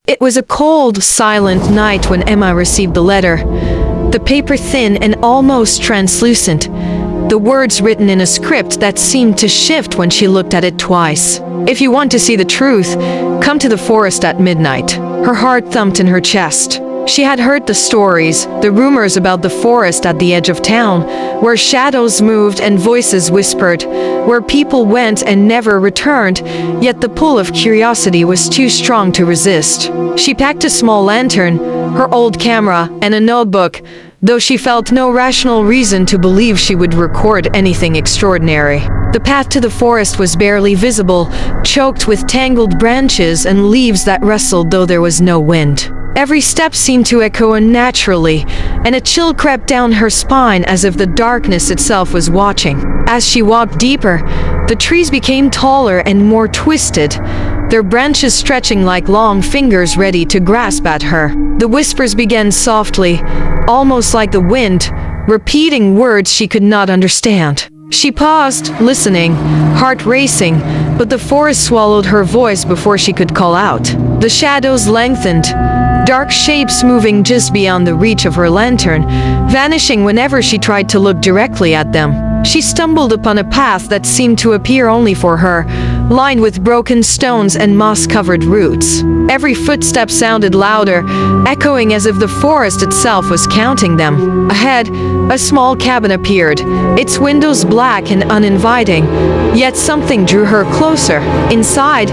It was a cold, silent night when Emma received the letter. The paper thin and almost translucent. The words written in a script that seemed to shift when she looked at it twice. If you want to see the truth, come to the forest at midnight. Her heart thumped in her chest. She had heard the stories, the rumors about the forest at the edge of town, where shadows moved and voices whispered, where people went and never returned, yet the pull of curiosity was too strong to resist. She packed a small lantern, her old camera, and a notebook, though she felt no rational reason to believe she would record anything extraordinary. The path to the forest was barely visible, choked with tangled branches and leaves that rustled though there was no wind. Every step seemed to echo unnaturally, and a chill crept down her spine as if the darkness itself was watching. As she walked deeper, the trees became taller and more twisted, their branches stretching like long fingers ready to grasp at her. The whispers began softly, almost like the wind, repeating words she could not understand. She paused, listening, heart racing, but the forest swallowed her voice before she could call out. The shadows lengthened, dark shapes moving just beyond the reach of her lantern, vanishing whenever she tried to look directly at them. She stumbled upon a path that seemed to appear only for her, lined with broken stones and moss-covered roots. Every footstep sounded louder, echoing as if the forest itself was counting them. Ahead, a small cabin appeared, its windows black and uninviting, yet something drew her closer. Inside,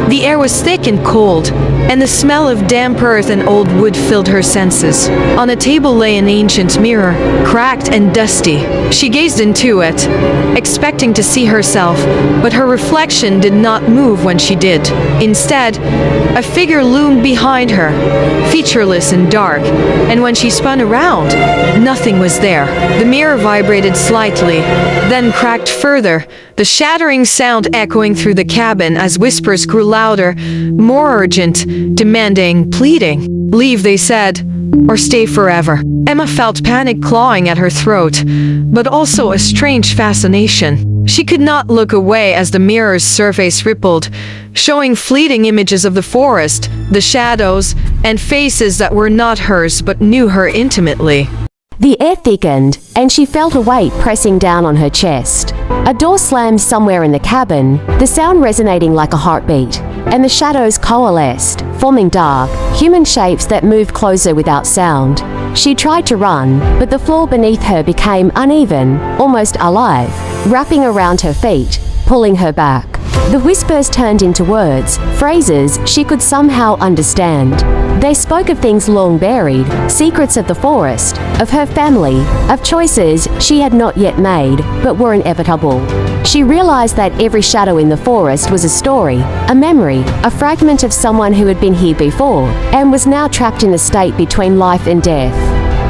the air was thick and cold, and the smell of damp earth and old wood filled her senses. On a table lay an ancient mirror, cracked and dusty. She gazed into it, expecting to see herself, but her reflection did not move when she did. Instead, a figure loomed behind her, featureless and dark, and when she spun around, nothing was there. The mirror vibrated slightly, then cracked further, the shattering sound echoing through the cabin as whispers grew louder, more urgent, demanding, pleading. "Leave," they said, "or stay forever." Emma felt panic clawing at her throat, but also a strange fascination. She could not look away as the mirror's surface rippled, showing fleeting images of the forest, the shadows, and faces that were not hers but knew her intimately. The air thickened, and she felt a weight pressing down on her chest. A door slammed somewhere in the cabin, the sound resonating like a heartbeat, and the shadows coalesced, forming dark, human shapes that moved closer without sound. She tried to run, but the floor beneath her became uneven, almost alive, wrapping around her feet, pulling her back. The whispers turned into words, phrases she could somehow understand. They spoke of things long buried, secrets of the forest, of her family, of choices she had not yet made, but were inevitable. She realized that every shadow in the forest was a story, a memory, a fragment of someone who had been here before, and was now trapped in a state between life and death.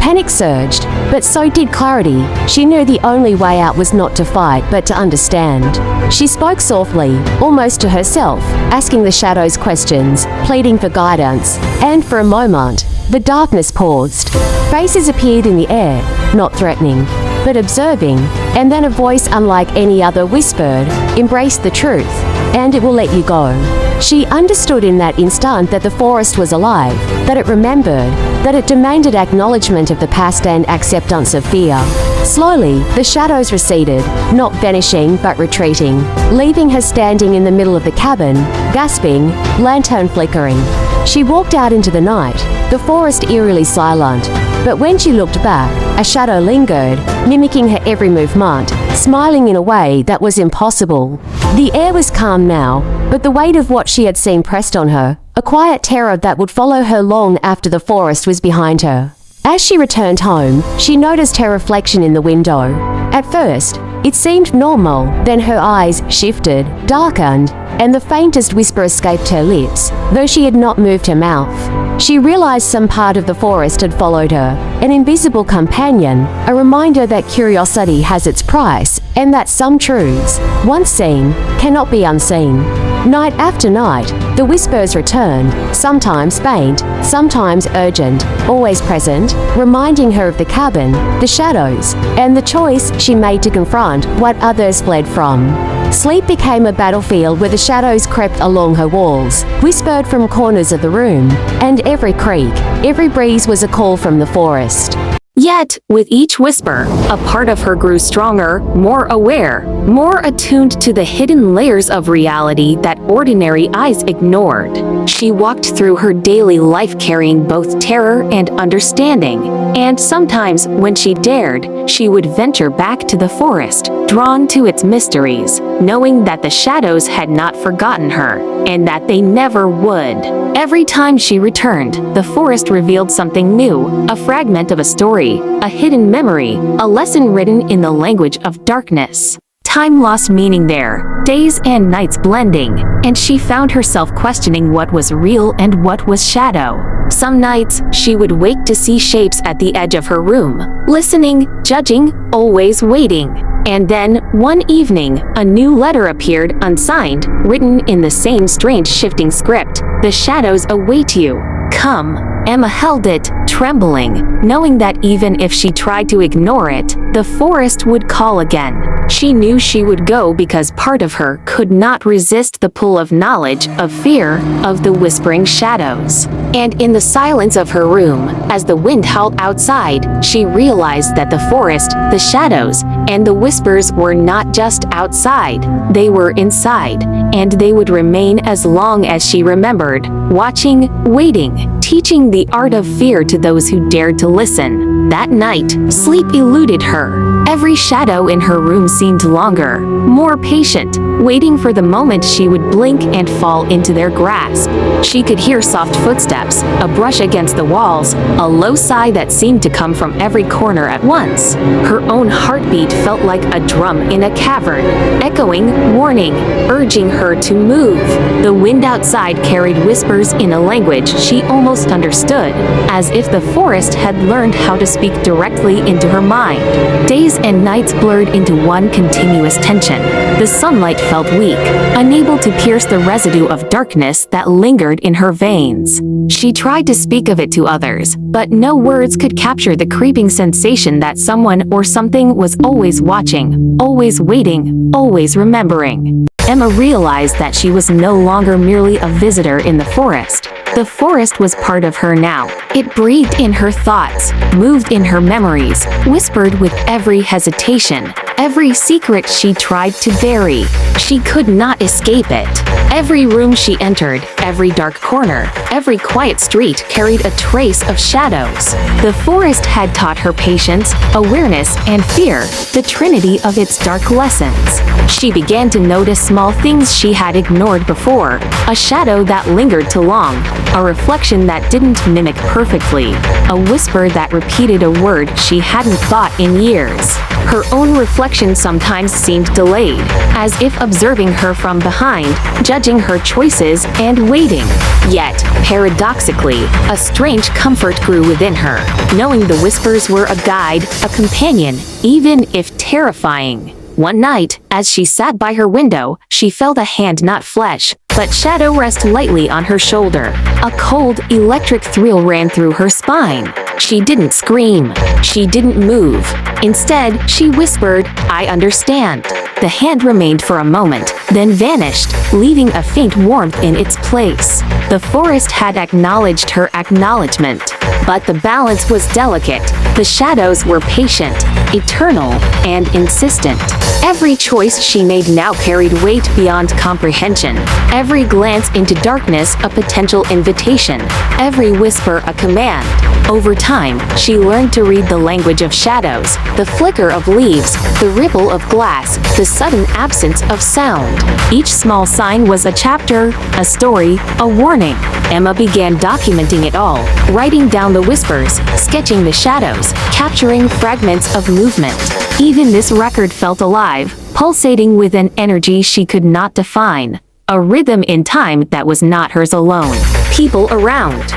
Panic surged, but so did clarity. She knew the only way out was not to fight, but to understand. She spoke softly, almost to herself, asking the shadows questions, pleading for guidance, and for a moment, the darkness paused. Faces appeared in the air, not threatening, but observing, and then a voice unlike any other whispered, "Embrace the truth, and it will let you go." She understood in that instant that the forest was alive, that it remembered, that it demanded acknowledgement of the past and acceptance of fear. Slowly, the shadows receded, not vanishing but retreating, leaving her standing in the middle of the cabin, gasping, lantern flickering. She walked out into the night, the forest eerily silent, but when she looked back, a shadow lingered, mimicking her every movement, smiling in a way that was impossible. The air was calm now, but the weight of what she had seen pressed on her, a quiet terror that would follow her long after the forest was behind her. As she returned home, she noticed her reflection in the window. At first, it seemed normal, then her eyes shifted, darkened, and the faintest whisper escaped her lips, though she had not moved her mouth. She realized some part of the forest had followed her, an invisible companion, a reminder that curiosity has its price, and that some truths, once seen, cannot be unseen. Night after night, the whispers returned, sometimes faint, sometimes urgent, always present, reminding her of the cabin, the shadows, and the choice she made to confront what others fled from. Sleep became a battlefield where the shadows crept along her walls, whispered from corners of the room, and every creak, every breeze was a call from the forest. Yet, with each whisper, a part of her grew stronger, more aware, more attuned to the hidden layers of reality that ordinary eyes ignored. She walked through her daily life carrying both terror and understanding, and sometimes, when she dared, she would venture back to the forest, drawn to its mysteries, knowing that the shadows had not forgotten her, and that they never would. Every time she returned, the forest revealed something new, a fragment of a story, a hidden memory, a lesson written in the language of darkness. Time lost meaning there, days and nights blending, and she found herself questioning what was real and what was shadow. Some nights, she would wake to see shapes at the edge of her room, listening, judging, always waiting. And then, one evening, a new letter appeared, unsigned, written in the same strange shifting script. "The shadows await you. Come." Emma held it, trembling, knowing that even if she tried to ignore it, the forest would call again. She knew she would go because part of her could not resist the pull of knowledge, of fear, of the whispering shadows. And in the silence of her room, as the wind howled outside, she realized that the forest, the shadows, and the whispers were not just outside, they were inside, and they would remain as long as she remembered, watching, waiting, teaching the art of fear to those who dared to listen. That night, sleep eluded her. Every shadow in her room seemed longer, more patient, waiting for the moment she would blink and fall into their grasp. She could hear soft footsteps, a brush against the walls, a low sigh that seemed to come from every corner at once. Her own heartbeat felt like a drum in a cavern, echoing, warning, urging her to move. The wind outside carried whispers in a language she almost understood, as if the forest had learned how to speak directly into her mind. Days and nights blurred into one continuous tension. The sunlight felt weak, unable to pierce the residue of darkness that lingered in her veins. She tried to speak of it to others, but no words could capture the creeping sensation that someone or something was always watching, always waiting, always remembering. Emma realized that she was no longer merely a visitor in the forest. The forest was part of her now. It breathed in her thoughts, moved in her memories, whispered with every hesitation, every secret she tried to bury. She could not escape it. Every room she entered, every dark corner, every quiet street carried a trace of shadows. The forest had taught her patience, awareness, and fear, the trinity of its dark lessons. She began to notice small things she had ignored before, a shadow that lingered too long, a reflection that didn't mimic perfectly, a whisper that repeated a word she hadn't thought in years. Her own reflection sometimes seemed delayed, as if observing her from behind, judging her choices and waiting. Yet, paradoxically, a strange comfort grew within her, knowing the whispers were a guide, a companion, even if terrifying. One night, as she sat by her window, she felt a hand, not flesh, but shadow, rest lightly on her shoulder. A cold, electric thrill ran through her spine. She didn't scream. She didn't move. Instead, she whispered, "I understand." The hand remained for a moment, then vanished, leaving a faint warmth in its place. The forest had acknowledged her acknowledgement, but the balance was delicate. The shadows were patient, eternal, and insistent. Every choice she made now carried weight beyond comprehension. Every glance into darkness a potential invitation. Every whisper a command. Over time, she learned to read the language of shadows, the flicker of leaves, the ripple of glass, the sudden absence of sound. Each small sign was a chapter, a story, a warning. Emma began documenting it all, writing down the whispers, sketching the shadows, capturing fragments of movement. Even this record felt alive, pulsating with an energy she could not define. A rhythm in time that was not hers alone. People around,